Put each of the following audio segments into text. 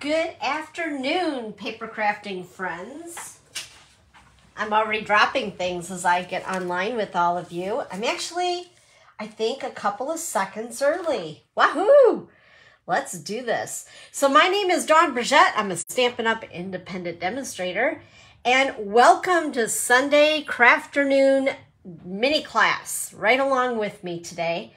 Good afternoon, paper crafting friends. I'm already dropping things as I get online with all of you. I'm actually, I think, a couple of seconds early. Wahoo! Let's do this. So my name is Dawn Bridgette. I'm a Stampin' Up! Independent demonstrator. And welcome to Sunday Crafternoon mini class right along with me today.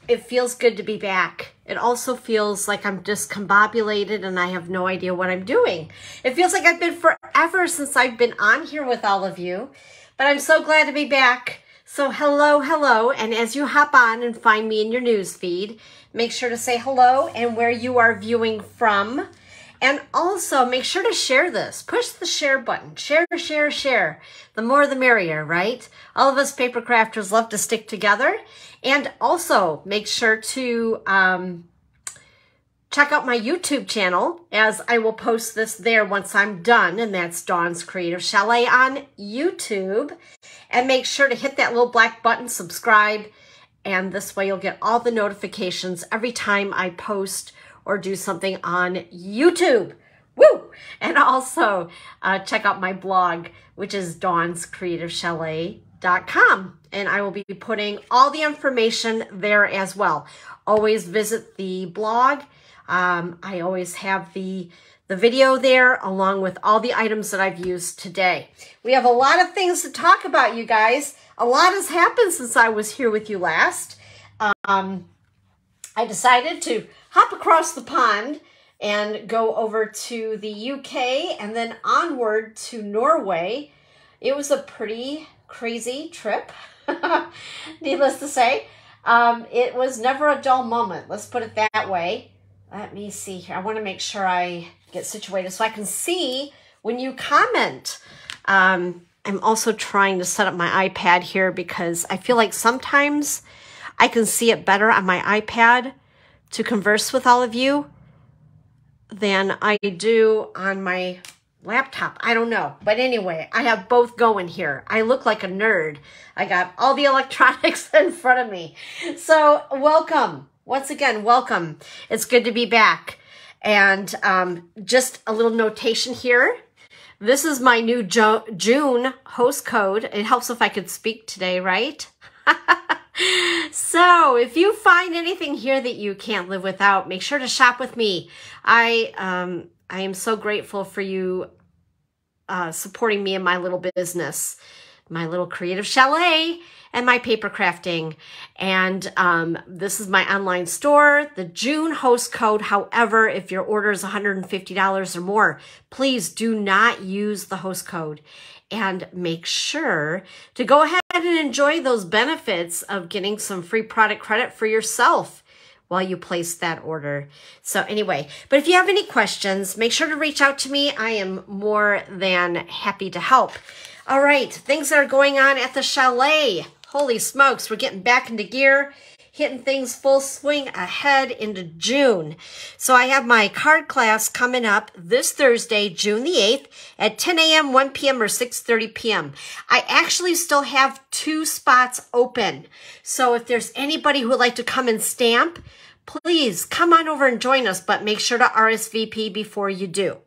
It feels good to be back. It also feels like I'm discombobulated and I have no idea what I'm doing. It feels like I've been forever since I've been on here with all of you, but I'm so glad to be back. So hello, hello, and as you hop on and find me in your news feed, make sure to say hello and where you are viewing from. And also make sure to share this. Push the share button. Share, share, share. The more the merrier, right? All of us paper crafters love to stick together. And also make sure to check out my YouTube channel, as I will post this there once I'm done, and that's Dawn's Creative Chalet on YouTube. And make sure to hit that little black button, subscribe, and this way you'll get all the notifications every time I post or do something on YouTube. Woo! And also check out my blog, which is dawnscreativechalet.com. And I will be putting all the information there as well. Always visit the blog. I always have the video there along with all the items that I've used today. We have a lot of things to talk about, you guys. A lot has happened since I was here with you last. I decided to hop across the pond and go over to the UK and then onward to Norway. It was a pretty crazy trip, needless to say. It was never a dull moment, let's put it that way. Let me see here. I want to make sure I get situated so I can see when you comment. I'm also trying to set up my iPad here because I feel like sometimes I can see it better on my iPad to converse with all of you than I do on my laptop. I don't know. But anyway, I have both going here. I look like a nerd. I got all the electronics in front of me. So welcome. Once again, welcome. It's good to be back. And just a little notation here. This is my new June host code. It helps if I could speak today, right? So if you find anything here that you can't live without, make sure to shop with me. I am so grateful for you supporting me in my little business, my little creative chalet and my paper crafting. And this is my online store, the June host code. However, if your order is $150 or more, please do not use the host code. And make sure to go ahead and enjoy those benefits of getting some free product credit for yourself while you place that order. So anyway, but if you have any questions, make sure to reach out to me. I am more than happy to help. All right, things that are going on at the chalet. Holy smokes, we're getting back into gear, hitting things full swing ahead into June. So I have my card class coming up this Thursday, June the 8th at 10 a.m., 1 p.m., or 6:30 p.m. I actually still have 2 spots open. So if there's anybody who would like to come and stamp, please come on over and join us, but make sure to RSVP before you do.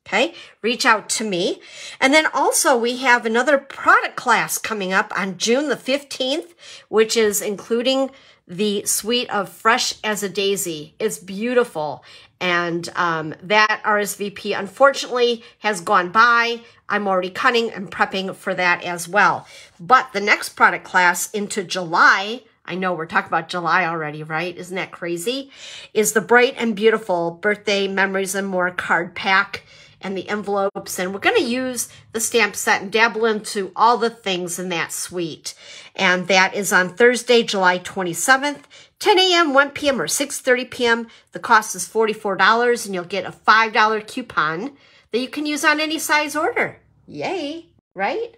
Okay, reach out to me. And then also we have another product class coming up on June the 15th, which is including the suite of Fresh as a Daisy. It's beautiful. And that RSVP, unfortunately, has gone by. I'm already cutting and prepping for that as well. But the next product class into July, I know we're talking about July already, right? Isn't that crazy? Is the Bright and Beautiful Birthday Memories and More card pack and the envelopes, and we're going to use the stamp set and dabble into all the things in that suite. And that is on Thursday, July 27th, 10 a.m., 1 p.m., or 6:30 p.m. The cost is $44, and you'll get a $5 coupon that you can use on any size order. Yay, right?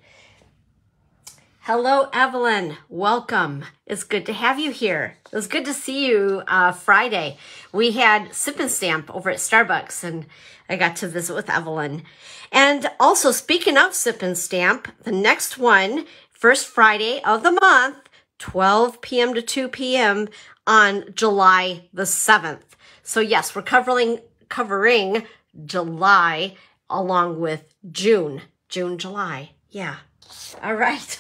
Hello, Evelyn. Welcome. It's good to have you here. It was good to see you Friday. We had Sip and Stamp over at Starbucks, and I got to visit with Evelyn. And also, speaking of Sip and Stamp, the next one, first Friday of the month, 12 p.m. to 2 p.m. on July the 7th. So yes, we're covering covering July along with June. June, July. Yeah. All right.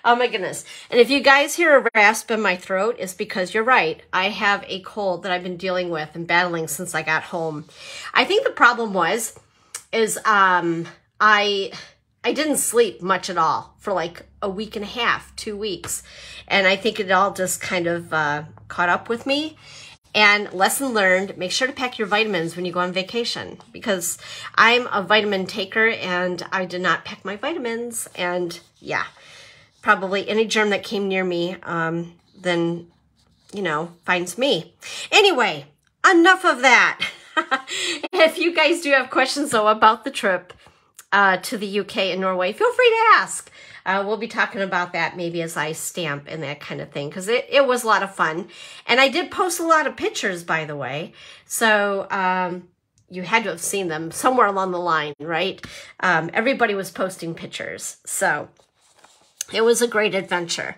Oh my goodness. And if you guys hear a rasp in my throat, it's because you're right. I have a cold that I've been dealing with and battling since I got home. I think the problem is I didn't sleep much at all for like a week and a half, 2 weeks. And I think it all just kind of caught up with me. And lesson learned, make sure to pack your vitamins when you go on vacation, because I'm a vitamin taker and I did not pack my vitamins. And yeah, probably any germ that came near me, then, you know, finds me. Anyway, enough of that. If you guys do have questions though about the trip to the UK and Norway, feel free to ask. We'll be talking about that maybe as I stamp and that kind of thing, because it was a lot of fun. And I did post a lot of pictures, by the way. So you had to have seen them somewhere along the line, right? Everybody was posting pictures. So it was a great adventure.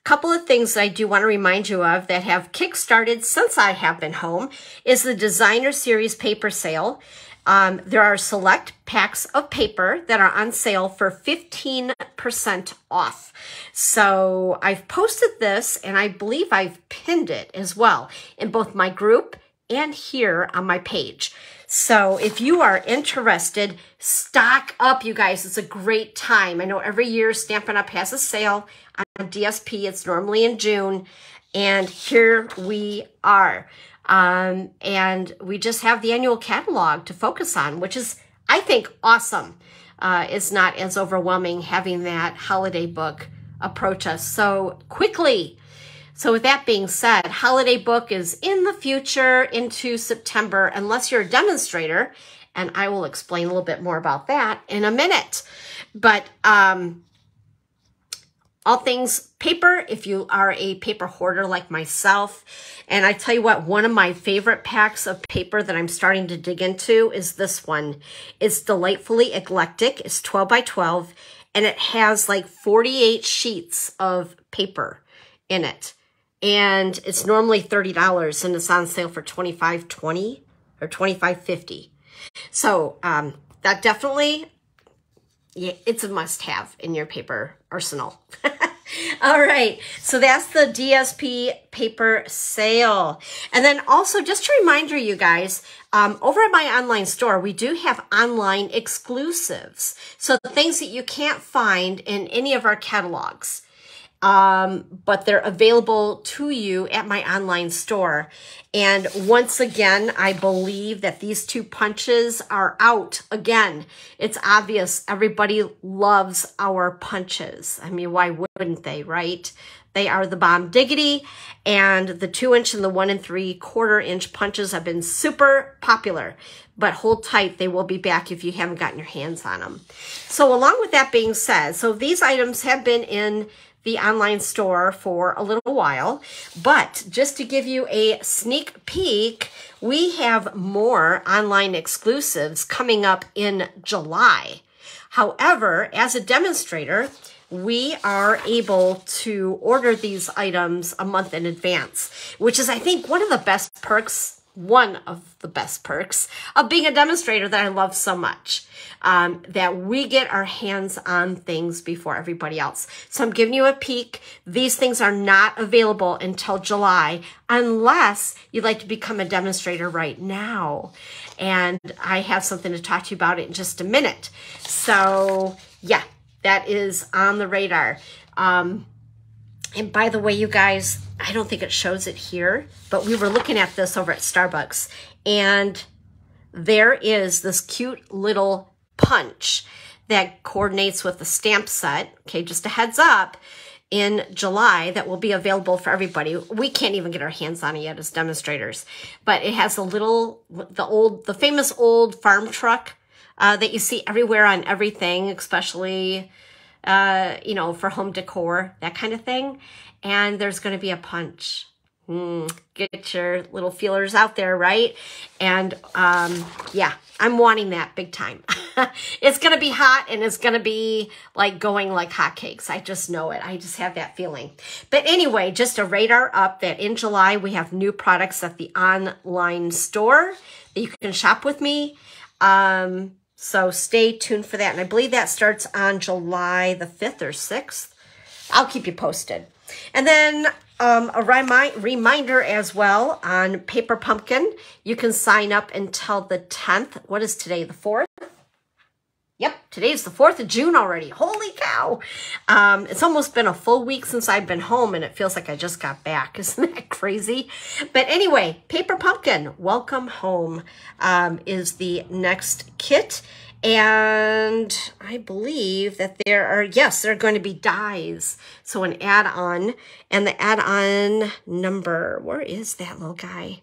A couple of things I do want to remind you of that have kickstarted since I have been home is the Designer Series paper sale. There are select packs of paper that are on sale for 15% off. So I've posted this, and I believe I've pinned it as well in both my group and here on my page. So if you are interested, stock up, you guys. It's a great time. I know every year Stampin' Up! Has a sale on DSP. It's normally in June, and here we are. And we just have the annual catalog to focus on, which is, I think, awesome. It's not as overwhelming having that holiday book approach us so quickly. So with that being said, holiday book is in the future into September, unless you're a demonstrator, and I will explain a little bit more about that in a minute. But all things paper, if you are a paper hoarder like myself. And I tell you what, one of my favorite packs of paper that I'm starting to dig into is this one. It's delightfully eclectic. It's 12 by 12, and it has like 48 sheets of paper in it. And it's normally $30, and it's on sale for $25.20 or $25.50. So that definitely, yeah, it's a must-have in your paper arsenal. All right, so that's the DSP paper sale. And then also, just a reminder, you guys, over at my online store, we do have online exclusives. So the things that you can't find in any of our catalogs, but they're available to you at my online store. And once again, I believe that these two punches are out again. It's obvious everybody loves our punches. I mean, why wouldn't they, right? They are the bomb diggity, and the 2-inch and the 1 3/4 inch punches have been super popular. But hold tight, they will be back if you haven't gotten your hands on them. So along with that being said, so these items have been in the online store for a little while, but just to give you a sneak peek, we have more online exclusives coming up in July. However, as a demonstrator, we are able to order these items a month in advance, which is, I think, one of the best perks of being a demonstrator that I love so much, that we get our hands on things before everybody else. So I'm giving you a peek. These things are not available until July, unless you'd like to become a demonstrator right now. And I have something to talk to you about it in just a minute. So yeah, that is on the radar. And by the way, you guys, I don't think it shows it here, but we were looking at this over at Starbucks, and there is this cute little punch that coordinates with the stamp set. Okay, just a heads up, in July that will be available for everybody. We can't even get our hands on it yet as demonstrators, but it has a little, the famous old farm truck that you see everywhere on everything, especially you know, for home decor, that kind of thing. And there's going to be a punch. Get your little feelers out there, right? And yeah, I'm wanting that big time. It's going to be hot and it's going to be like going like hotcakes. I just know it. I just have that feeling. But anyway, just a radar up that in July, we have new products at the online store that you can shop with me. So stay tuned for that. And I believe that starts on July the 5th or 6th. I'll keep you posted. And then a reminder as well on Paper Pumpkin. You can sign up until the 10th. What is today, the 4th? Yep, today's the 4th of June already. Holy cow. It's almost been a full week since I've been home, and it feels like I just got back. Isn't that crazy? But anyway, Paper Pumpkin, welcome home is the next kit. And I believe that there are, yes, there are going to be dies. So an add-on, and the add-on number, where is that little guy?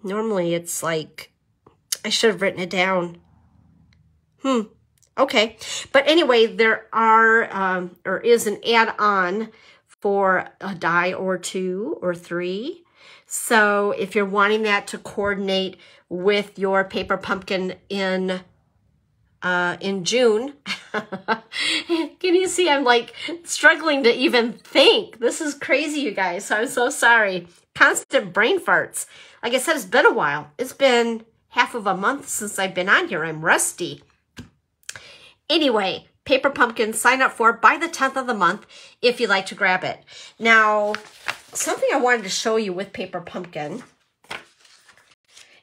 Normally it's like, I should have written it down. Okay. But anyway, there are, or is an add-on for a die or 2 or 3. So if you're wanting that to coordinate with your Paper Pumpkin in June. Can you see I'm like struggling to even think? This is crazy, you guys. So I'm so sorry. Constant brain farts. Like I said, it's been a while. It's been half of a month since I've been on here. I'm rusty. Anyway, Paper Pumpkin, sign up for it by the 10th of the month if you'd like to grab it. Now, something I wanted to show you with Paper Pumpkin.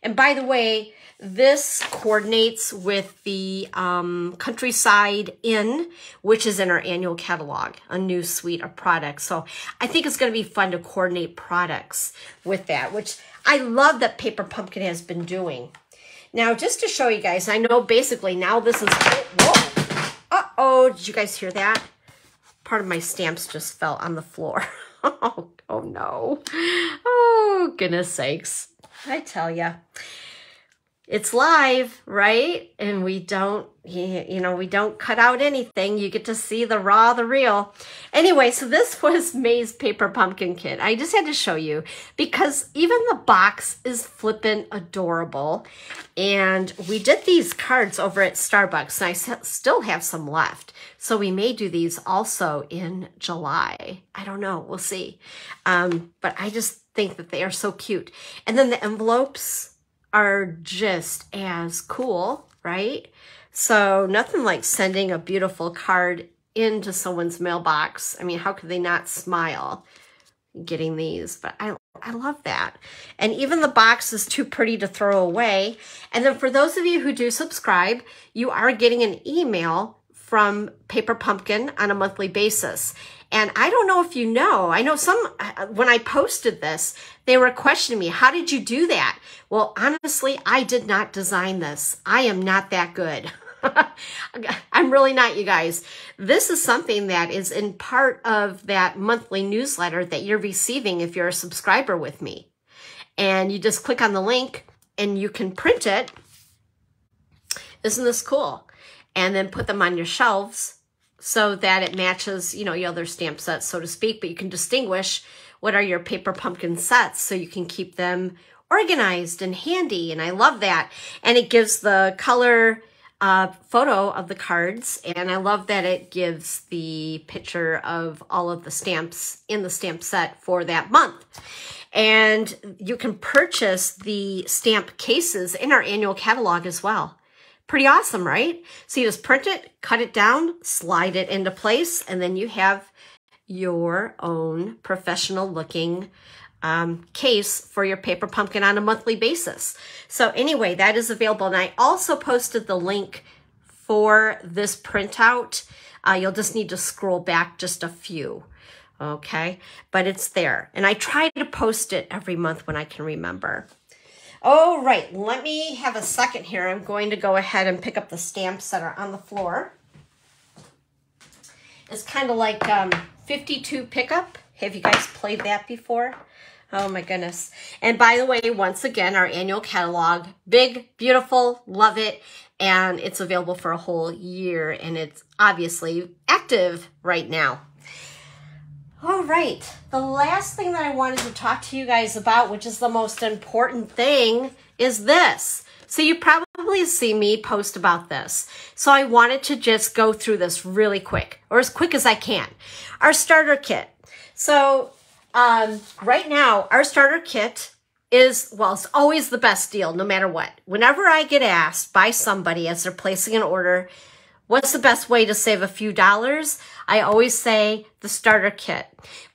And by the way, this coordinates with the Countryside Inn, which is in our annual catalog, a new suite of products. So I think it's going to be fun to coordinate products with that, which I love that Paper Pumpkin has been doing. Now, just to show you guys, I know basically now this is, whoa, uh-oh, did you guys hear that? Part of my stamps just fell on the floor. Oh no. Oh, goodness sakes. I tell ya. It's live, right? And we don't, you know, we don't cut out anything. You get to see the raw, the real. Anyway, so this was May's Paper Pumpkin kit. I just had to show you because even the box is flippin' adorable. And we did these cards over at Starbucks, and I still have some left. So we may do these also in July. I don't know. We'll see. But I just think that they are so cute. And then the envelopes are just as cool, right? So nothing like sending a beautiful card into someone's mailbox. I mean, how could they not smile getting these? But I love that. And even the box is too pretty to throw away. And then for those of you who do subscribe, you are getting an email from Paper Pumpkin on a monthly basis. And I don't know if you know, I know some, when I posted this, they were questioning me, how did you do that? Well, honestly, I did not design this. I am not that good. I'm really not, you guys. This is something that is in part of that monthly newsletter that you're receiving if you're a subscriber with me. And you just click on the link and you can print it. Isn't this cool? And then put them on your shelves so that it matches, you know, your other stamp sets, so to speak, but you can distinguish what are your Paper Pumpkin sets so you can keep them organized and handy. And I love that. And it gives the color photo of the cards. And I love that it gives the picture of all of the stamps in the stamp set for that month. And you can purchase the stamp cases in our annual catalog as well. Pretty awesome, right? So you just print it, cut it down, slide it into place, and then you have your own professional looking case for your Paper Pumpkin on a monthly basis. So anyway, that is available. And I also posted the link for this printout. You'll just need to scroll back just a few, okay? But it's there. And I try to post it every month when I can remember. All right, let me have a second here. I'm going to go ahead and pick up the stamps that are on the floor. It's kind of like 52 pickup. Have you guys played that before? Oh my goodness. And by the way, once again, our annual catalog, big, beautiful, love it. And it's available for a whole year and it's obviously active right now. All right, the last thing that I wanted to talk to you guys about, which is the most important thing, is this. So you probably see me post about this. So I wanted to just go through this really quick, or as quick as I can. Our starter kit. So right now, our starter kit is, well, it's always the best deal, no matter what. Whenever I get asked by somebody as they're placing an order, what's the best way to save a few dollars? I always say the starter kit.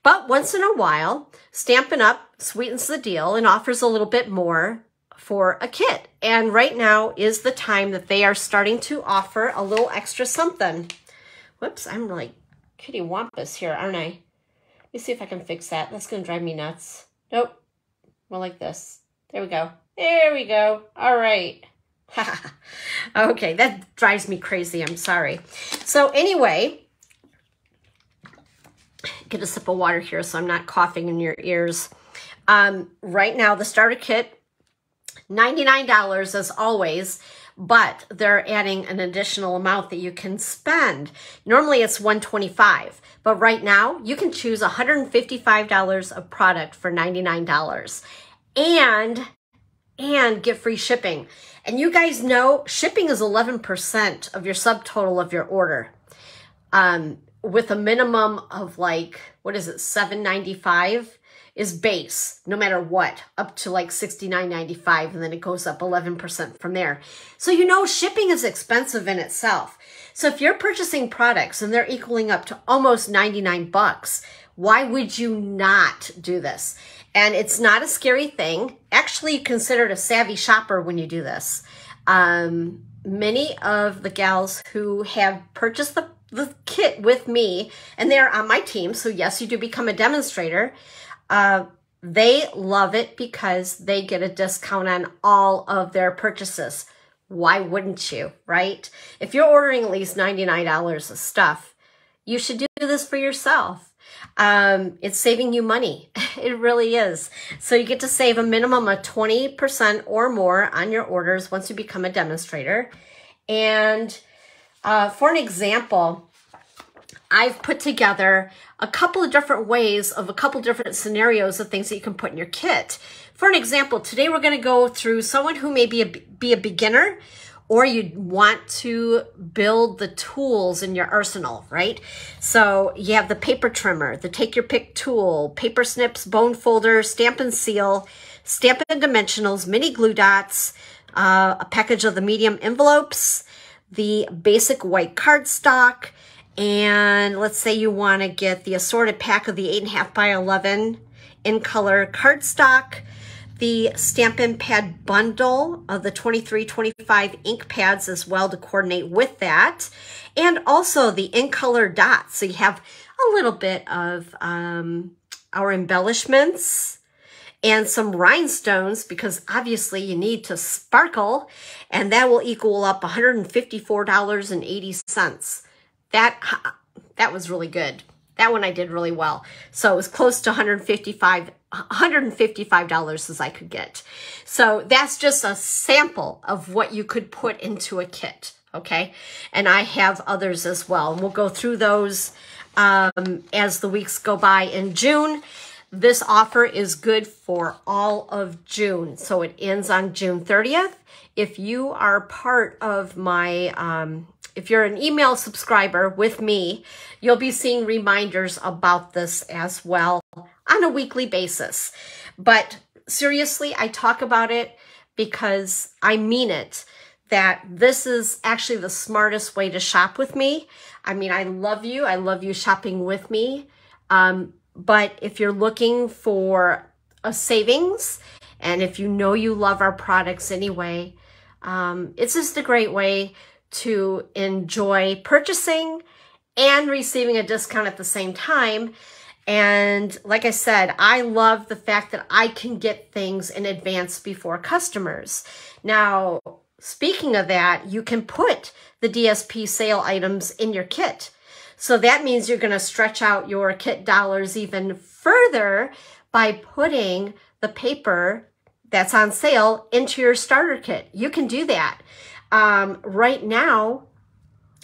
But once in a while, Stampin' Up! Sweetens the deal and offers a little bit more for a kit. And right now is the time that they are starting to offer a little extra something. Whoops, I'm like kitty wampus here, aren't I? Let me see if I can fix that. That's going to drive me nuts. Nope. More like this. There we go. There we go. All right. Okay, that drives me crazy. I'm sorry. So anyway, get a sip of water here so I'm not coughing in your ears. Right now, the starter kit, $99 as always, but they're adding an additional amount that you can spend. Normally it's $125, but right now you can choose $155 of product for $99 and get free shipping. And you guys know shipping is 11% of your subtotal of your order. With a minimum of like, what is it, $7.95 is base, no matter what, up to like $69.95, and then it goes up 11% from there. So you know shipping is expensive in itself. So if you're purchasing products and they're equaling up to almost 99 bucks, why would you not do this? And it's not a scary thing. Actually, you consider it a savvy shopper when you do this. Many of the gals who have purchased the kit with me, and they're on my team, so yes, you do become a demonstrator, they love it because they get a discount on all of their purchases. Why wouldn't you, right? If you're ordering at least $99 of stuff, you should do this for yourself. It's saving you money. It really is. So you get to save a minimum of 20% or more on your orders once you become a demonstrator. And for an example, I've put together a couple of different ways of a couple different scenarios of things that you can put in your kit. For an example, today we're going to go through someone who may be a beginner, or you want to build the tools in your arsenal, right? So you have the paper trimmer, the take your pick tool, paper snips, bone folder, Stampin' Seal, Stampin' Dimensionals, mini glue dots, a package of the medium envelopes, the basic white cardstock, and let's say you want to get the assorted pack of the 8.5 by 11 in color cardstock, the Stampin' Pad bundle of the 23-25 ink pads as well to coordinate with that, and also the in color dots. So you have a little bit of our embellishments and some rhinestones, because obviously you need to sparkle, and that will equal up $154.80. That was really good. That one I did really well. So it was close to $155 as I could get. So that's just a sample of what you could put into a kit, okay? And I have others as well. And we'll go through those as the weeks go by in June. This offer is good for all of June. So it ends on June 30th. If you are part of my, if you're an email subscriber with me, you'll be seeing reminders about this as well on a weekly basis. But seriously, I talk about it because I mean it, that this is actually the smartest way to shop with me. I mean, I love you shopping with me. But if you're looking for a savings, and if you know you love our products anyway, it's just a great way to enjoy purchasing and receiving a discount at the same time. And like I said, I love the fact that I can get things in advance before customers. Now, speaking of that, you can put the DSP sale items in your kit. So that means you're going to stretch out your kit dollars even further by putting the paper that's on sale into your starter kit. You can do that. Right now,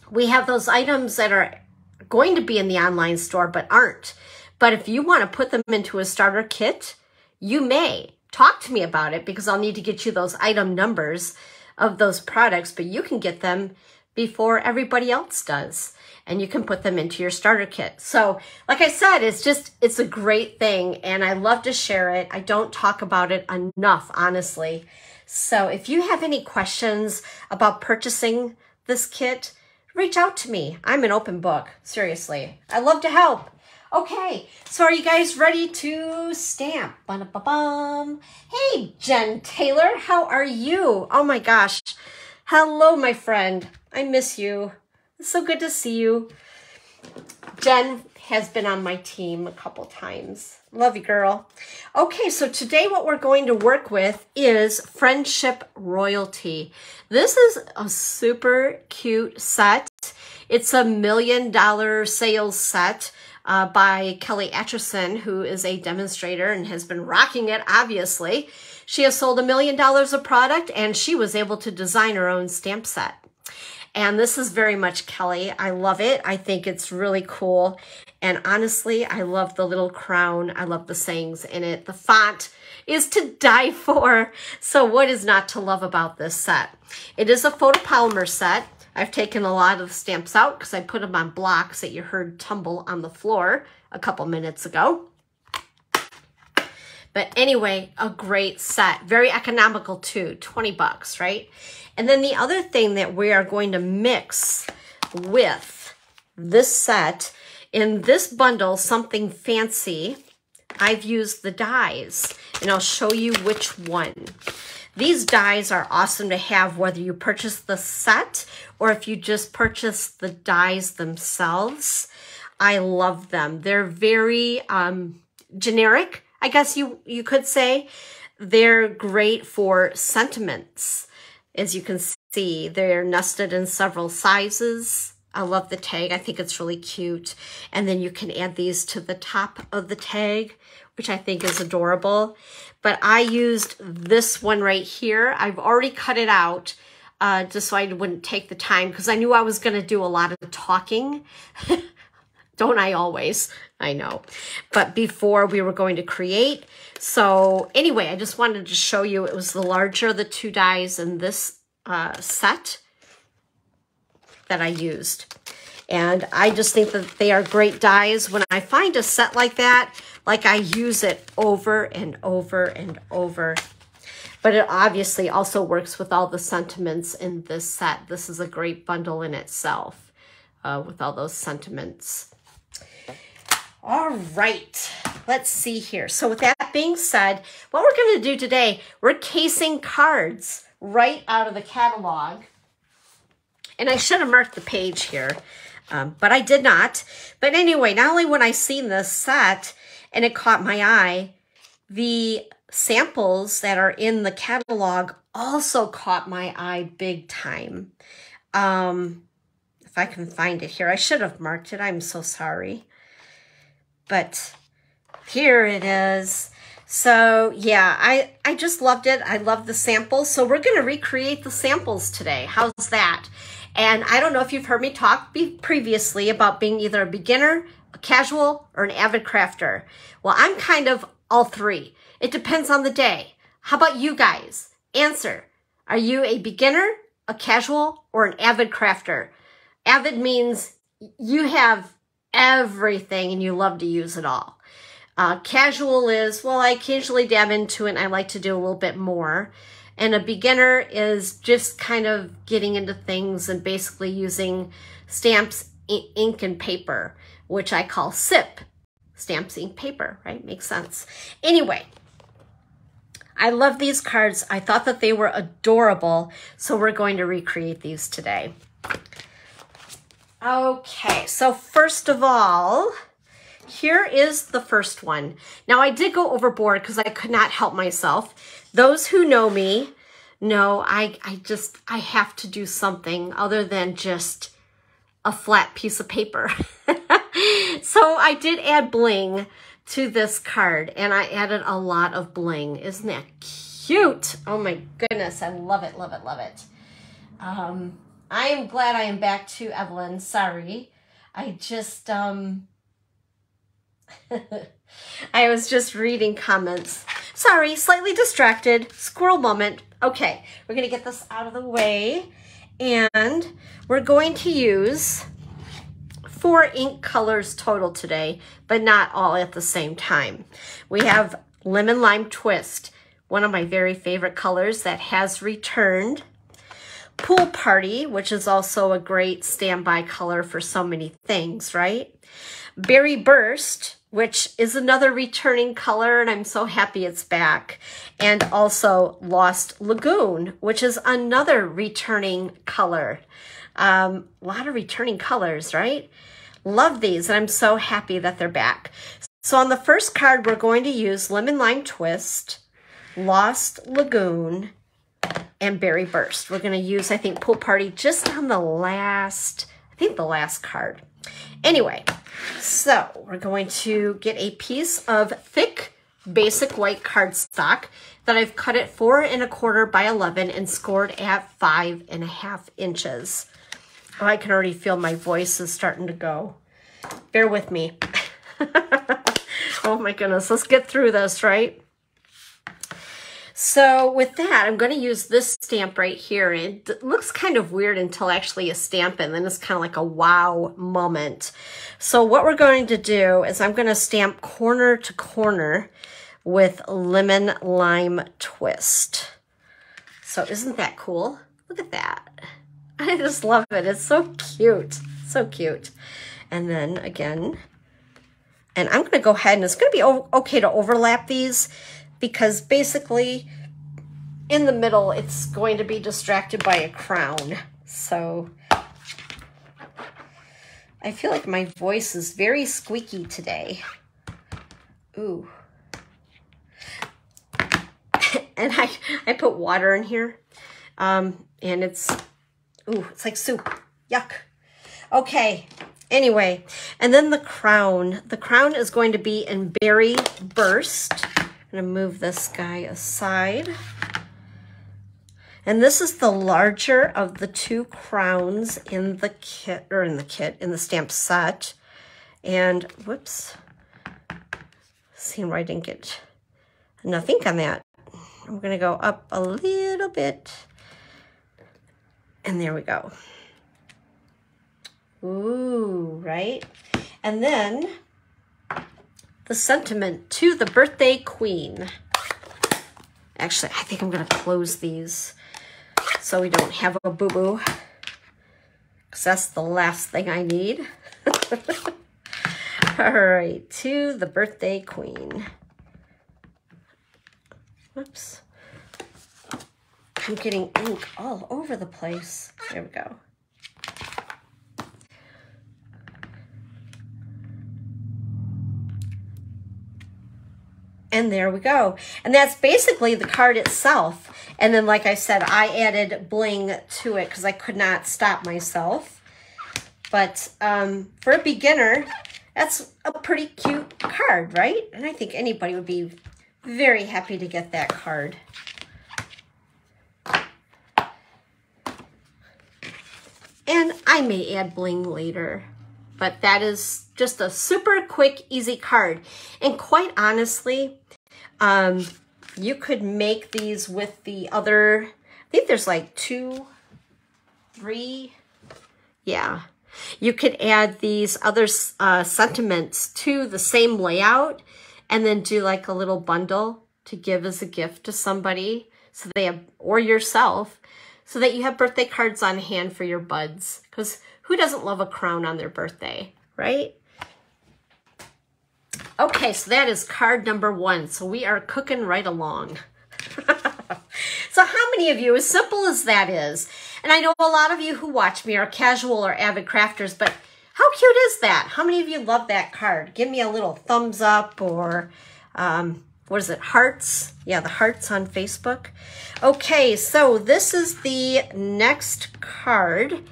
we have those items that are going to be in the online store but aren't. But if you want to put them into a starter kit, you may. Talk to me about it because I'll need to get you those item numbers of those products, but you can get them before everybody else does. And you can put them into your starter kit. So like I said, it's a great thing and I love to share it. I don't talk about it enough, honestly. So if you have any questions about purchasing this kit, reach out to me. I'm an open book, seriously. I love to help. Okay, so are you guys ready to stamp? Ba-da-ba-bum. Hey, Jen Taylor, how are you? Oh my gosh. Hello, my friend. I miss you. It's so good to see you. Jen has been on my team a couple times. Love you, girl. Okay, so today what we're going to work with is Friendship Royalty. This is a super cute set. It's a $1 million sales set by Kelly Atchison, who is a demonstrator and has been rocking it, obviously. She has sold $1 million of product and she was able to design her own stamp set. And this is very much Kelly. I love it. I think it's really cool. And honestly, I love the little crown. I love the sayings in it. The font is to die for. So what is not to love about this set? It is a photopolymer set. I've taken a lot of stamps out because I put them on blocks that you heard tumble on the floor a couple minutes ago. But anyway, a great set. Very economical too, 20 bucks, right? And then the other thing that we are going to mix with this set, in this bundle, something fancy, I've used the dies, and I'll show you which one. These dies are awesome to have whether you purchase the set or if you just purchase the dies themselves. I love them. They're very generic, I guess you could say. They're great for sentiments. As you can see, they're nested in several sizes. I love the tag. I think it's really cute. And then you can add these to the top of the tag, which I think is adorable. But I used this one right here. I've already cut it out just so I wouldn't take the time because I knew I was going to do a lot of talking. Don't I always? I know. But before we were going to create. So anyway, I just wanted to show you it was the larger of the two dies in this set that I used. And I just think that they are great dies. When I find a set like that, like I use it over and over and over. But it obviously also works with all the sentiments in this set. This is a great bundle in itself with all those sentiments. All right, let's see here. So with that being said, what we're going to do today, we're casing cards right out of the catalog. And I should have marked the page here, but I did not. But anyway, not only when I seen this set and it caught my eye, the samples that are in the catalog also caught my eye big time. If I can find it here, I should have marked it. I'm so sorry. But here it is. So yeah, I just loved it. I love the samples. So we're going to recreate the samples today. How's that? And I don't know if you've heard me talk previously about being either a beginner, a casual, or an avid crafter. Well, I'm kind of all three. It depends on the day. How about you guys? Answer. Are you a beginner, a casual, or an avid crafter? Avid means you have everything and you love to use it all. Casual is, well, I occasionally dab into it and I like to do a little bit more. And a beginner is just kind of getting into things and basically using stamps, ink, and paper, which I call SIP, stamps, ink, paper, right? Makes sense. Anyway, I love these cards. I thought that they were adorable, so we're going to recreate these today. Okay, so first of all, here is the first one. Now, I did go overboard because I could not help myself. Those who know me know I have to do something other than just a flat piece of paper. So I did add bling to this card, and I added a lot of bling. Isn't that cute? Oh my goodness, I love it, love it, love it. I am glad I am back to Evelyn. Sorry. I just, I was just reading comments. Sorry, slightly distracted. Squirrel moment. Okay, we're going to get this out of the way. And we're going to use 4 ink colors total today, but not all at the same time. We have Lemon Lime Twist, one of my very favorite colors that has returned. Pool Party, which is also a great standby color for so many things, right? Berry Burst, which is another returning color, and I'm so happy it's back. And also Lost Lagoon, which is another returning color. A lot of returning colors, right? Love these, and I'm so happy that they're back. So on the first card, we're going to use Lemon Lime Twist, Lost Lagoon, and Berry Burst. We're going to use, I think, Pool Party just on the last, I think the last card. Anyway, so we're going to get a piece of thick, basic white cardstock that I've cut at 4 1/4 by 11 and scored at 5 1/2 inches. Oh, I can already feel my voice is starting to go. Bear with me. Oh my goodness, let's get through this, right? So with that, I'm going to use this stamp right here. It looks kind of weird until actually you stamp it, and then it's kind of like a wow moment. So what we're going to do is I'm going to stamp corner to corner with Lemon Lime Twist. So isn't that cool? Look at that. I just love it. It's so cute. So cute. And then again, and I'm going to go ahead, and it's going to be okay to overlap these, because basically in the middle, it's going to be distracted by a crown. So I feel like my voice is very squeaky today. Ooh. And I put water in here. And it's, ooh, it's like soup. Yuck. Okay. Anyway, and then the crown. The crown is going to be in Berry Burst. I'm going to move this guy aside. And this is the larger of the 2 crowns in the kit, or in the stamp set. And whoops, seeing where I didn't get enough ink on that. I'm going to go up a little bit. And there we go. Ooh, right? And then the sentiment to the birthday queen. Actually, I think I'm going to close these so we don't have a boo-boo, because that's the last thing I need. All right, to the birthday queen. Whoops. I'm getting ink all over the place. There we go. And there we go. And that's basically the card itself. And then, like I said, I added bling to it because I could not stop myself. But for a beginner, that's a pretty cute card, right? And I think anybody would be very happy to get that card. And I may add bling later. But that is just a super quick, easy card. And quite honestly, you could make these with the other, I think there's like 2, 3, yeah. You could add these other sentiments to the same layout and then do like a little bundle to give as a gift to somebody, so they have, or yourself, so that you have birthday cards on hand for your buds. Because who doesn't love a crown on their birthday, right? Okay, so that is card number 1. So we are cooking right along. So how many of you, as simple as that is, and I know a lot of you who watch me are casual or avid crafters, but how cute is that? How many of you love that card? Give me a little thumbs up, or what is it, hearts? Yeah, the hearts on Facebook. Okay, so this is the next card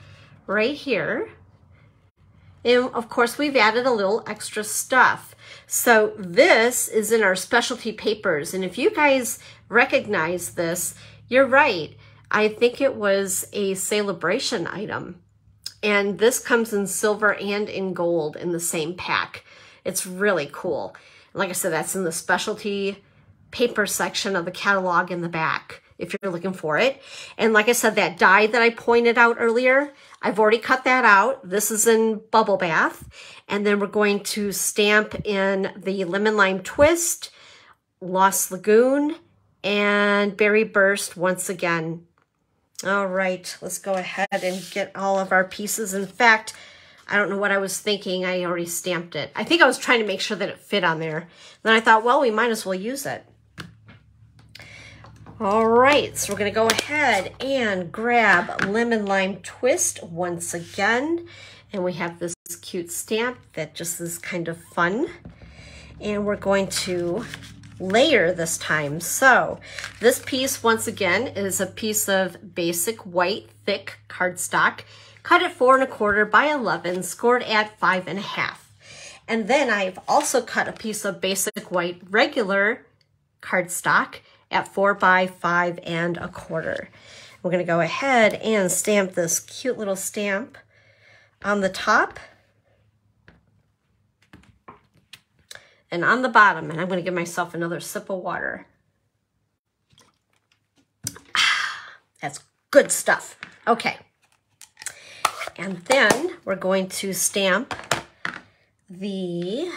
right here. And of course, we've added a little extra stuff. So this is in our specialty papers. And if you guys recognize this, you're right. I think it was a celebration item. And this comes in silver and in gold in the same pack. It's really cool. Like I said, that's in the specialty paper section of the catalog in the back, if you're looking for it. And like I said, that die that I pointed out earlier, I've already cut that out. This is in Bubble Bath. And then we're going to stamp in the Lemon Lime Twist, Lost Lagoon, and Berry Burst once again. All right, let's go ahead and get all of our pieces. In fact, I don't know what I was thinking. I already stamped it. I think I was trying to make sure that it fit on there. Then I thought, well, we might as well use it. All right, so we're gonna go ahead and grab Lemon Lime Twist once again. And we have this cute stamp that just is kind of fun. And we're going to layer this time. So this piece, once again, is a piece of basic white thick cardstock, cut at 4 1/4 by 11, scored at 5 1/2. And then I've also cut a piece of basic white regular cardstock at 4 by 5 1/4. We're going to go ahead and stamp this cute little stamp on the top and on the bottom. And I'm going to give myself another sip of water. That's good stuff. Okay. And then we're going to stamp the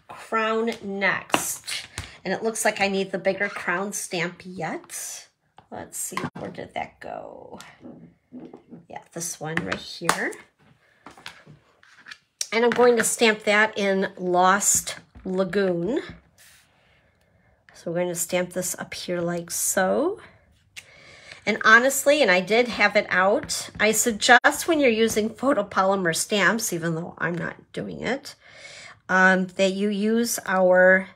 crown next. And it looks like I need the bigger crown stamp yet. Let's see, where did that go? Yeah, this one right here. And I'm going to stamp that in Lost Lagoon. So we're going to stamp this up here like so. And honestly, and I did have it out, I suggest when you're using photopolymer stamps, even though I'm not doing it, that you use our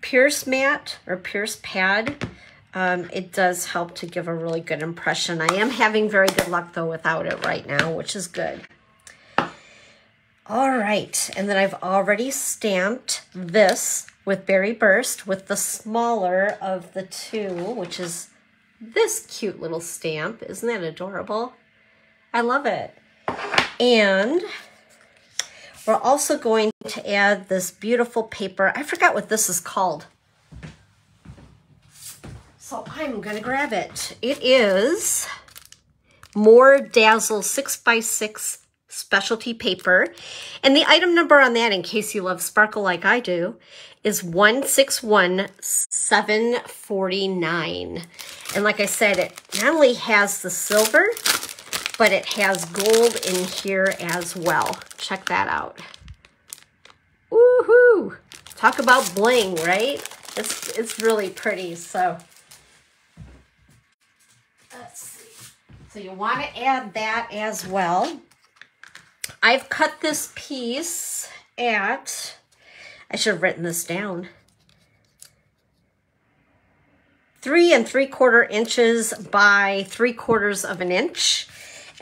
Pierce mat or Pierce pad. It does help to give a really good impression. I am having very good luck though without it right now, which is good. All right, and then I've already stamped this with Berry Burst with the smaller of the two, which is this cute little stamp. Isn't that adorable? I love it. And we're also going to add this beautiful paper. I forgot what this is called. So I'm gonna grab it. It is More Dazzle 6x6 specialty paper. And the item number on that, in case you love sparkle like I do, is 161749. And like I said, it not only has the silver, but it has gold in here as well. Check that out. Woohoo! Talk about bling, right? It's really pretty. So let's see. So you want to add that as well. I've cut this piece at, I should have written this down, 3 3/4 inches by 3/4 of an inch.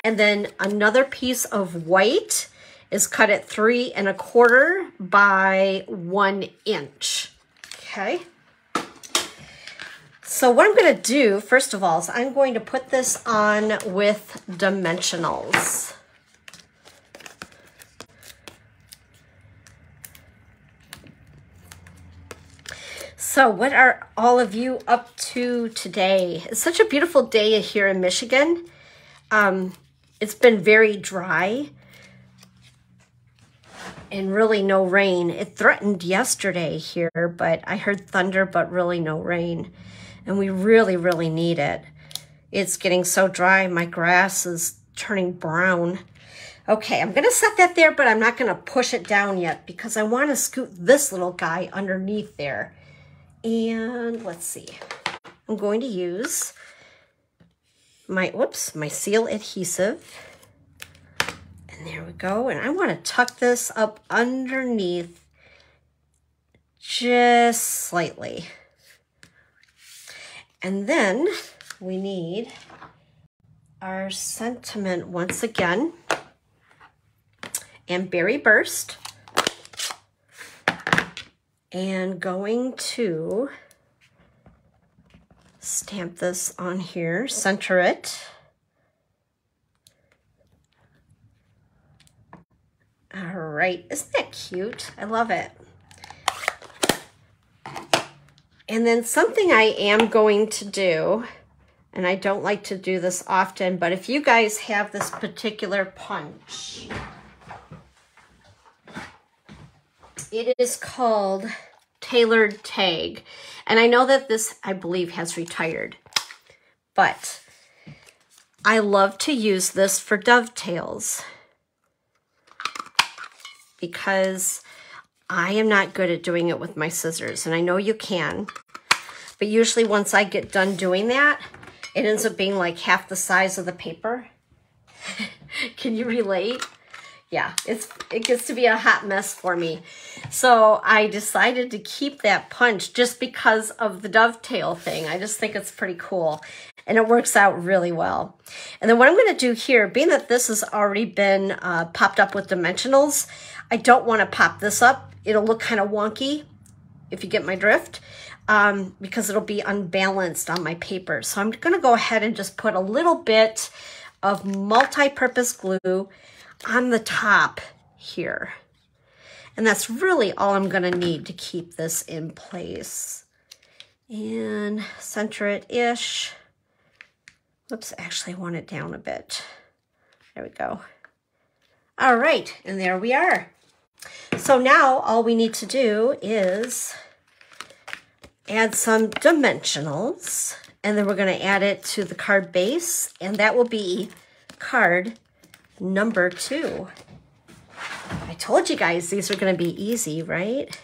And then another piece of white is cut at 3 1/4 by 1 inch. Okay. So what I'm going to do, first of all, is I'm going to put this on with dimensionals. So what are all of you up to today? It's such a beautiful day here in Michigan. It's been very dry and really no rain. It threatened yesterday here, but I heard thunder, but really no rain. And we really, really need it. It's getting so dry, my grass is turning brown. Okay, I'm gonna set that there, but I'm not gonna push it down yet because I wanna scoot this little guy underneath there. And let's see, I'm going to use my seal adhesive. And there we go. And I want to tuck this up underneath just slightly. And then we need our sentiment once again and Berry Burst. And going to stamp this on here, center it. right? Isn't that cute? I love it. And then something I am going to do, and I don't like to do this often, but if you guys have this particular punch, it is called Tailored Tag. And I know that this, I believe, has retired, but I love to use this for dovetails because I am not good at doing it with my scissors, and I know you can, but usually once I get done doing that, it ends up being like half the size of the paper. Can you relate? Yeah, it gets to be a hot mess for me. So I decided to keep that punch just because of the dovetail thing. I just think it's pretty cool, and it works out really well. And then what I'm going to do here, being that this has already been popped up with dimensionals, I don't want to pop this up. It'll look kind of wonky, if you get my drift, because it'll be unbalanced on my paper. So I'm going to go ahead and just put a little bit of multi-purpose glue on the top here. And that's really all I'm going to need to keep this in place. And center it-ish. Whoops, actually I want it down a bit. There we go. All right, and there we are. So now all we need to do is add some dimensionals, and then we're going to add it to the card base, and that will be card number 2. I told you guys these are going to be easy, right?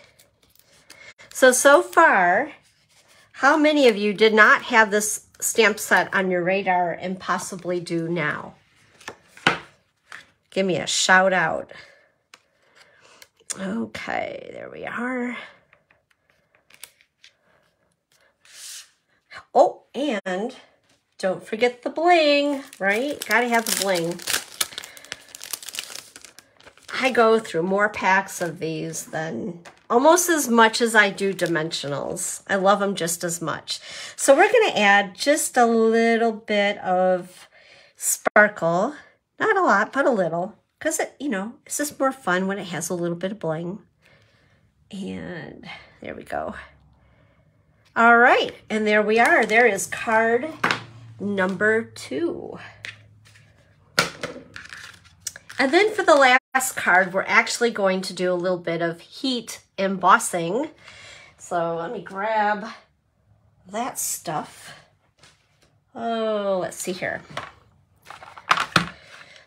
So far, how many of you did not have this stamp set on your radar and possibly do now? Give me a shout out. Okay, there we are. Oh, and don't forget the bling, right? Gotta have the bling. I go through more packs of these than almost as much as I do dimensionals. I love them just as much. So we're going to add just a little bit of sparkle. Not a lot, but a little. Because, it's just more fun when it has a little bit of bling. And there we go. All right, and there we are. There is card number 2. And then for the last card, we're actually going to do a little bit of heat embossing. So let me grab that stuff. Oh, let's see here.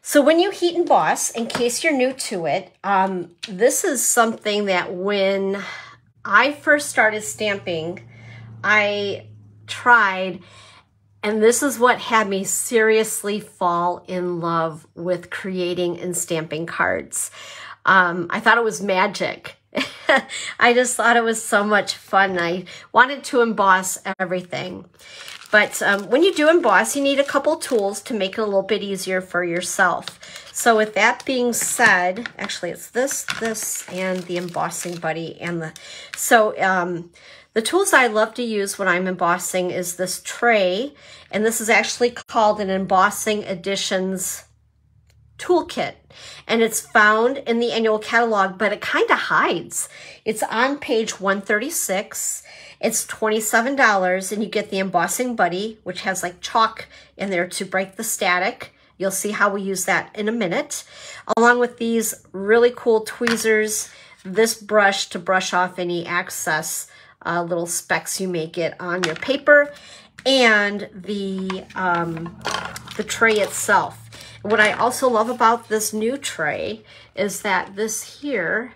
So when you heat emboss, in case you're new to it, this is something that when I first started stamping, I tried, and this is what had me seriously fall in love with creating and stamping cards. I thought it was magic. I just thought it was so much fun. I wanted to emboss everything. But when you do emboss, you need a couple tools to make it a little bit easier for yourself. So with that being said, actually it's this, and the embossing buddy. The tools I love to use when I'm embossing is this tray, and this is actually called an Embossing Editions toolkit, and it's found in the annual catalog, but it kind of hides. It's on page 136. It's $27, and you get the embossing buddy, which has like chalk in there to break the static. You'll see how we use that in a minute, along with these really cool tweezers, this brush to brush off any excess little specks you may get on your paper, and the tray itself. What I also love about this new tray is that this here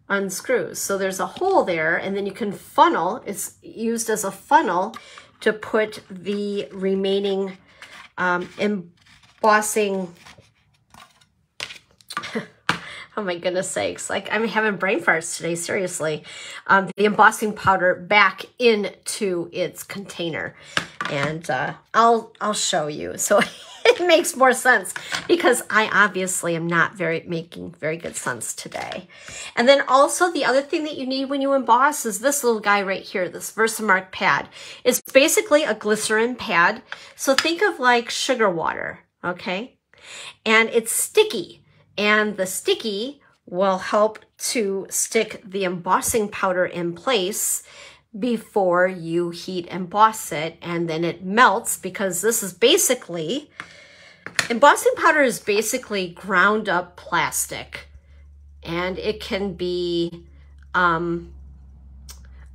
unscrews. So there's a hole there, and then you can funnel. It's used as a funnel to put the remaining embossing, oh my goodness sakes, like I'm having brain farts today, seriously. The embossing powder back into its container. And I'll show you. So it makes more sense because I obviously am not making very good sense today. And then also the other thing that you need when you emboss is this little guy right here, this Versamark pad. It's basically a glycerin pad. So think of like sugar water, okay? And it's sticky. and the sticky will help to stick the embossing powder in place before you heat emboss it, and then it melts, because this is basically, embossing powder is basically ground up plastic, and it can be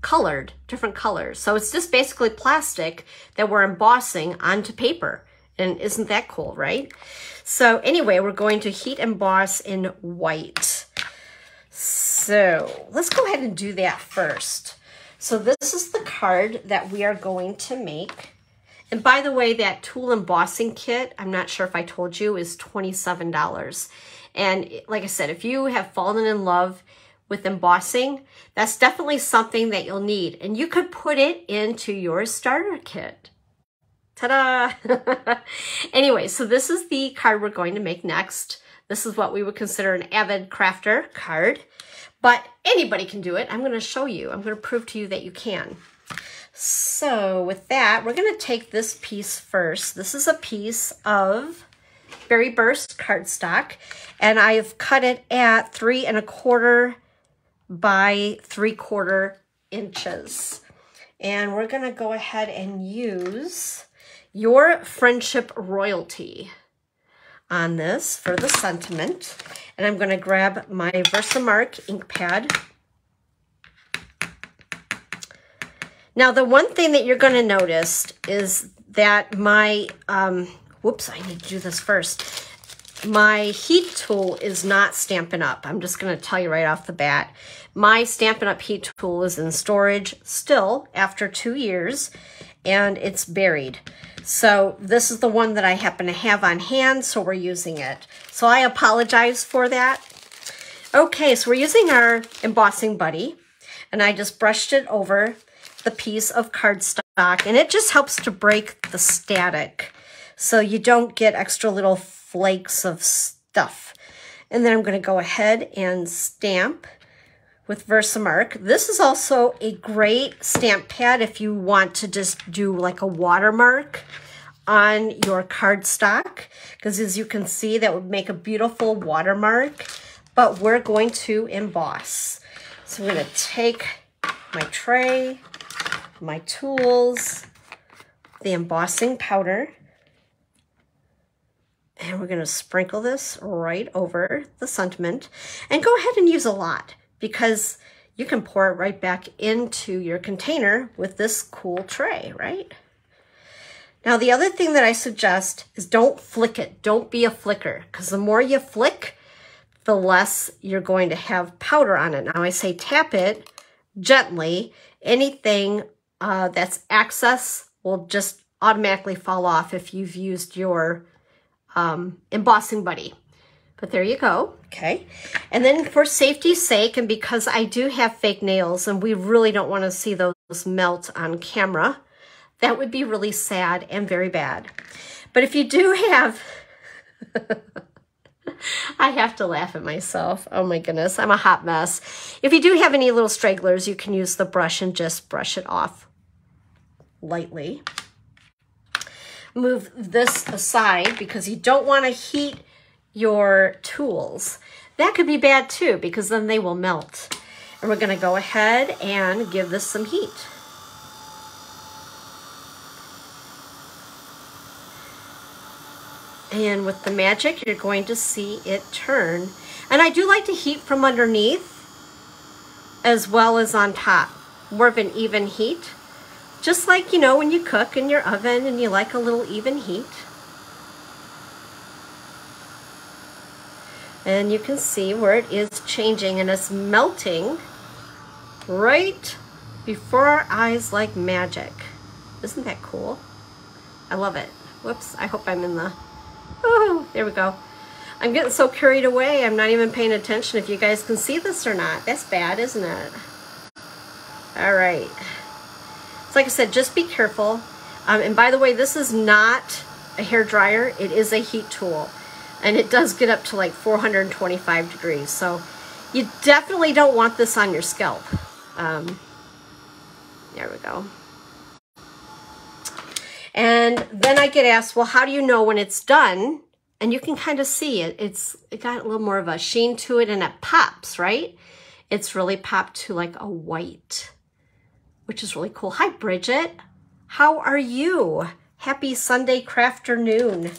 colored, different colors. So it's just basically plastic that we're embossing onto paper. And isn't that cool, right? So anyway, we're going to heat emboss in white. So let's go ahead and do that first. So this is the card that we are going to make. And by the way, that tool embossing kit, I'm not sure if I told you, is $27. And like I said, if you have fallen in love with embossing, that's definitely something that you'll need. And you could put it into your starter kit. Ta-da! Anyway, so this is the card we're going to make next. This is what we would consider an avid crafter card, but anybody can do it. I'm going to show you. I'm going to prove to you that you can. So with that, we're going to take this piece first. This is a piece of Berry Burst cardstock, and I've cut it at 3 1/4 by 3/4 inches. And we're going to go ahead and use Your Friendship Royalty on this for the sentiment. And I'm going to grab my Versamark ink pad. Now, the one thing that you're going to notice is that my, whoops, I need to do this first. My heat tool is not Stampin' Up. I'm just going to tell you right off the bat. My Stampin' Up heat tool is in storage still after 2 years, and it's buried. So this is the one that I happen to have on hand, so we're using it. So I apologize for that. Okay, so we're using our embossing buddy, and I just brushed it over the piece of cardstock, and it just helps to break the static so you don't get extra little flakes of stuff. And then I'm going to go ahead and stamp with Versamark. This is also a great stamp pad if you want to just do like a watermark on your cardstock, because as you can see, that would make a beautiful watermark, but we're going to emboss. So I'm going to take my tray, my tools, the embossing powder, and we're going to sprinkle this right over the sentiment, and go ahead and use a lot, because you can pour it right back into your container with this cool tray, right? Now, the other thing that I suggest is don't flick it. Don't be a flicker, because the more you flick, the less you're going to have powder on it. Now, I say tap it gently. Anything that's excess will just automatically fall off if you've used your embossing buddy. But there you go, okay? And then for safety's sake, and because I do have fake nails and we really don't want to see those melt on camera, that would be really sad and very bad. But if you do have, I have to laugh at myself. Oh my goodness, I'm a hot mess. If you do have any little stragglers, you can use the brush and just brush it off lightly. Move this aside because you don't want to heat your tools. That could be bad too, because then they will melt. And we're going to go ahead and give this some heat. And with the magic, you're going to see it turn. And I do like to heat from underneath as well as on top. More of an even heat. Just like, you know, when you cook in your oven and you like a little even heat. And you can see where it is changing, and it's melting right before our eyes like magic. Isn't that cool? I love it. Whoops, I hope I'm in the... Oh, there we go. I'm getting so carried away, I'm not even paying attention if you guys can see this or not. That's bad, isn't it? All right. So like I said, just be careful. And by the way, this is not a hair dryer. It is a heat tool. And it does get up to like 425 degrees. So you definitely don't want this on your scalp. There we go. And then I get asked, well, how do you know when it's done? And you can kind of see it. It got a little more of a sheen to it and it pops, right? It's really popped to like a white, which is really cool. Hi, Bridget. How are you? Happy Sunday crafternoon.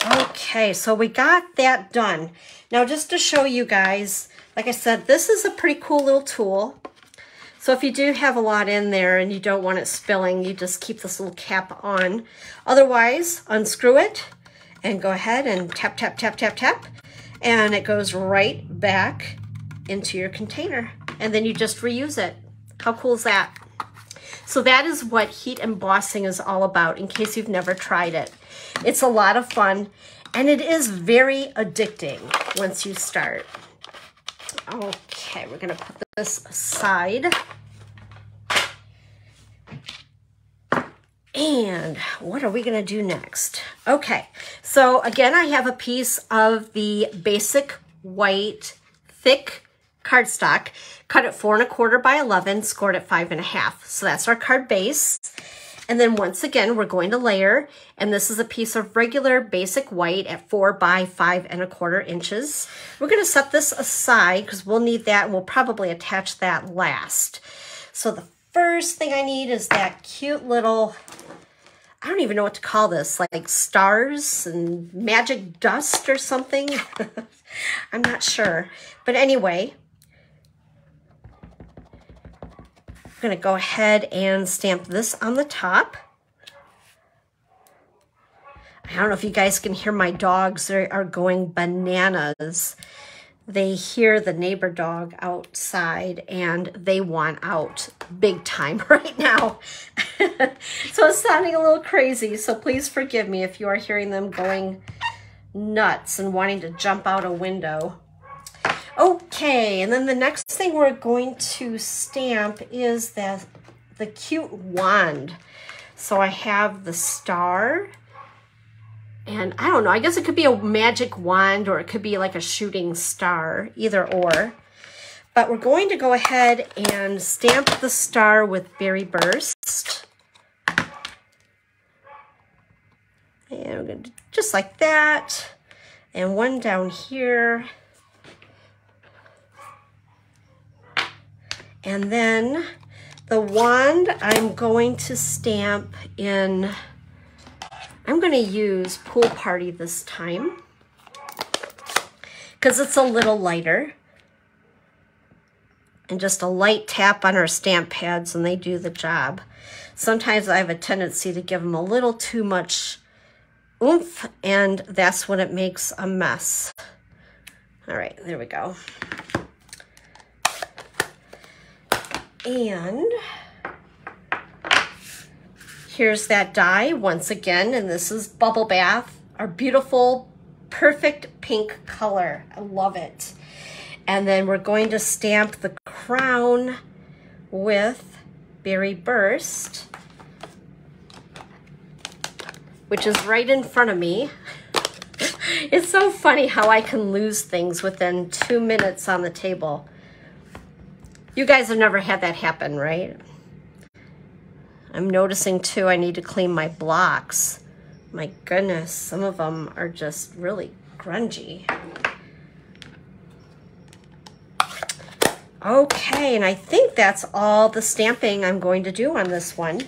Okay, so we got that done. Now, just to show you guys, like I said, this is a pretty cool little tool. So if you do have a lot in there and you don't want it spilling, you just keep this little cap on. Otherwise, unscrew it and go ahead and tap, tap, tap, tap, tap. And it goes right back into your container. And then you just reuse it. How cool is that? So that is what heat embossing is all about, in case you've never tried it. It's a lot of fun, and it is very addicting once you start. Okay, we're gonna put this aside. And what are we gonna do next? Okay, so again, I have a piece of the basic white thick cardstock, cut it 4 1/4 by 11, scored at 5 1/2. So that's our card base. And then once again, we're going to layer, and this is a piece of regular basic white at 4 by 5 1/4 inches. We're gonna set this aside because we'll need that, and we'll probably attach that last. So the first thing I need is that cute little, I don't even know what to call this, like stars and magic dust or something. I'm not sure. But anyway, I'm gonna go ahead and stamp this on the top. I don't know if you guys can hear my dogs. They are going bananas. They hear the neighbor dog outside and they want out big time right now. So it's sounding a little crazy. So please forgive me if you are hearing them going nuts and wanting to jump out a window. Okay, and then the next thing we're going to stamp is the cute wand. So I have the star, and I don't know, I guess it could be a magic wand or it could be like a shooting star, either or. But we're going to go ahead and stamp the star with Berry Burst. And we're going to do just like that. And one down here. And then the wand I'm going to stamp in, I'm going to use Pool Party this time because it's a little lighter. And just a light tap on our stamp pads and they do the job. Sometimes I have a tendency to give them a little too much oomph, and that's when it makes a mess. All right, there we go. And here's that die once again, and this is Bubble Bath, our beautiful, perfect pink color. I love it. And then we're going to stamp the crown with Berry Burst, which is right in front of me. It's so funny how I can lose things within 2 minutes on the table. You guys have never had that happen, right? I'm noticing too, I need to clean my blocks. My goodness, some of them are just really grungy. Okay, and I think that's all the stamping I'm going to do on this one.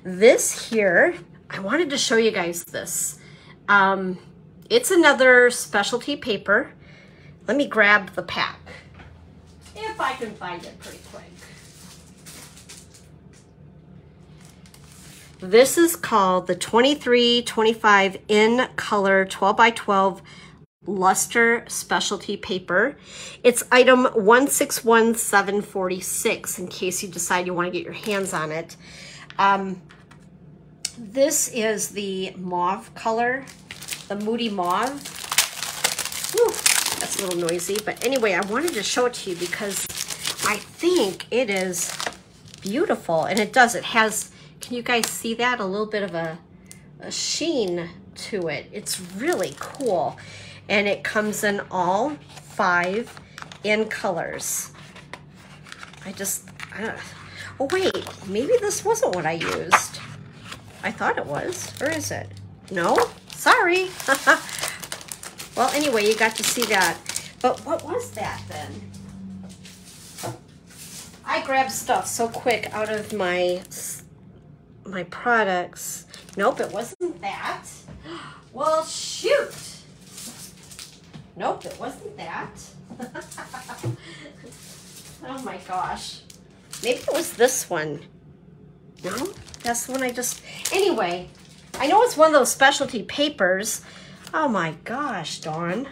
This here, I wanted to show you guys this. It's another specialty paper. Let me grab the pack, if I can find it pretty quick. This is called the 2325 in color 12 by 12 luster specialty paper. It's item 161746 in case you decide you want to get your hands on it. This is the mauve color, the Moody Mauve. Whew, that's a little noisy, but anyway, I wanted to show it to you because I think it is beautiful, and it does. It has, can you guys see that? A little bit of a sheen to it. It's really cool. And it comes in all 5 in colors. Oh wait, maybe this wasn't what I used. I thought it was, or is it? No, Sorry. Well, anyway, you got to see that. But what was that then? I grabbed stuff so quick out of my products. Nope, it wasn't that. Well, shoot. Nope, it wasn't that. Oh my gosh. Maybe it was this one. No, that's the one I just... Anyway, I know it's one of those specialty papers. Oh my gosh, Dawn.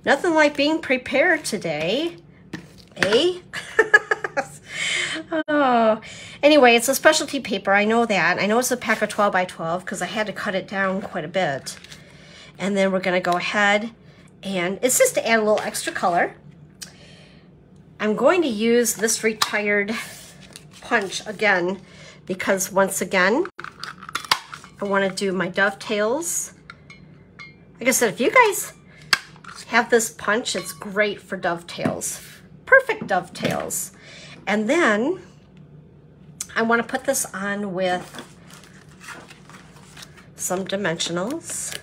Nothing like being prepared today. Eh? Oh. Anyway, it's a specialty paper. I know that. I know it's a pack of 12 by 12 because I had to cut it down quite a bit. And then we're going to go ahead and it's just to add a little extra color. I'm going to use this retired punch again because once again, I want to do my dovetails. Like I said, if you guys have this punch, it's great for dovetails. Perfect dovetails. And then I want to put this on with some dimensionals.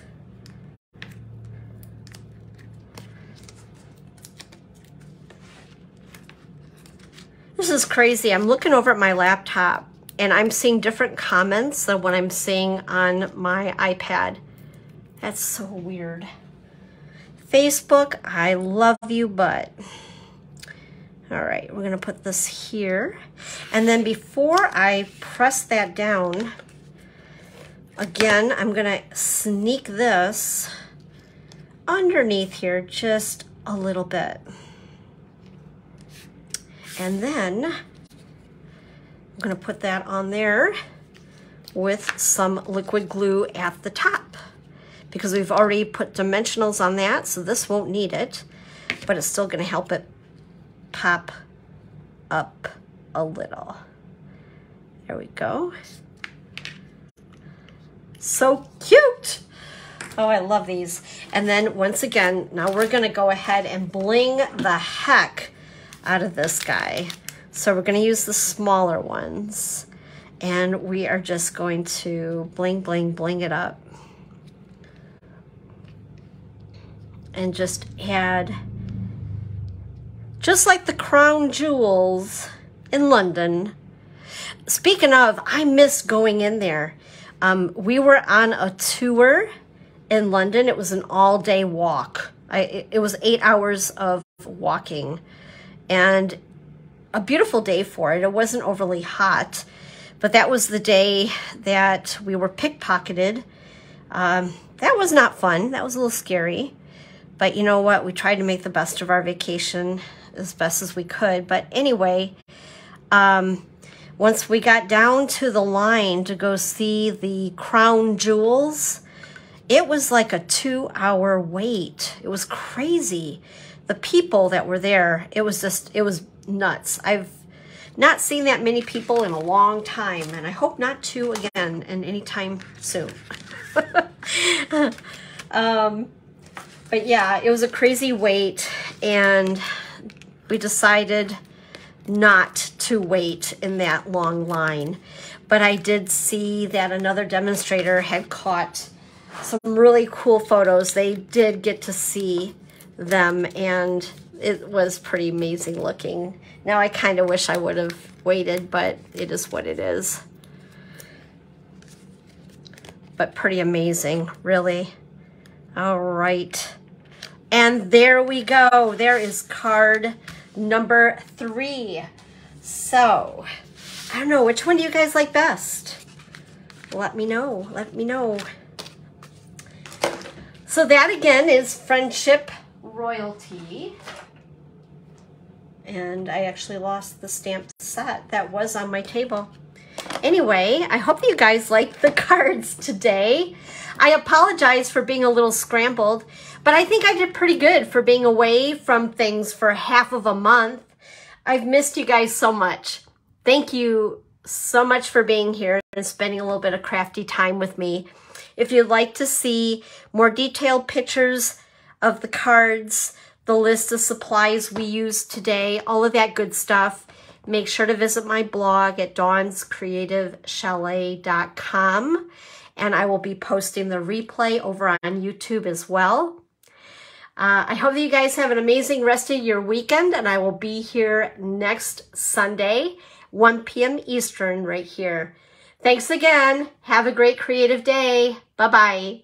This is crazy. I'm looking over at my laptop and I'm seeing different comments than what I'm seeing on my iPad. That's so weird. Facebook, I love you, but... All right, we're gonna put this here. And then before I press that down, again, I'm gonna sneak this underneath here just a little bit. And then I'm gonna put that on there with some liquid glue at the top because we've already put dimensionals on that, so this won't need it, but it's still gonna help it pop up a little. There we go. So cute. Oh, I love these. And then once again, now we're gonna go ahead and bling the heck out of this guy. So we're gonna use the smaller ones and we are just going to bling, bling, bling it up. And just add, just like the crown jewels in London. Speaking of, I miss going in there. We were on a tour in London. It was an all-day walk. It was 8 hours of walking and a beautiful day for it. It wasn't overly hot, but that was the day that we were pickpocketed. That was not fun. That was a little scary. But you know what? We tried to make the best of our vacation as best as we could. But anyway, once we got down to the line to go see the crown jewels, it was like a 2-hour wait. It was crazy. The people that were there, it was nuts. I've not seen that many people in a long time, and I hope not to again and anytime soon. But yeah, it was a crazy wait, and we decided not to wait in that long line. But I did see that another demonstrator had caught some really cool photos. They did get to see them, and it was pretty amazing looking. Now I kind of wish I would have waited, but it is what it is. But pretty amazing, really. All right. And there we go. There is card number 3. So, I don't know, which one do you guys like best? Let me know. Let me know. So that again is Friendship Royalty. And I actually lost the stamp set that was on my table. Anyway, I hope you guys liked the cards today. I apologize for being a little scrambled, but I think I did pretty good for being away from things for half of a month. I've missed you guys so much. Thank you so much for being here and spending a little bit of crafty time with me. If you'd like to see more detailed pictures of the cards, the list of supplies we used today, all of that good stuff, make sure to visit my blog at dawnscreativechalet.com. and I will be posting the replay over on YouTube as well. I hope that you guys have an amazing rest of your weekend, and I will be here next Sunday, 1 p.m. Eastern right here. Thanks again. Have a great creative day. Bye-bye.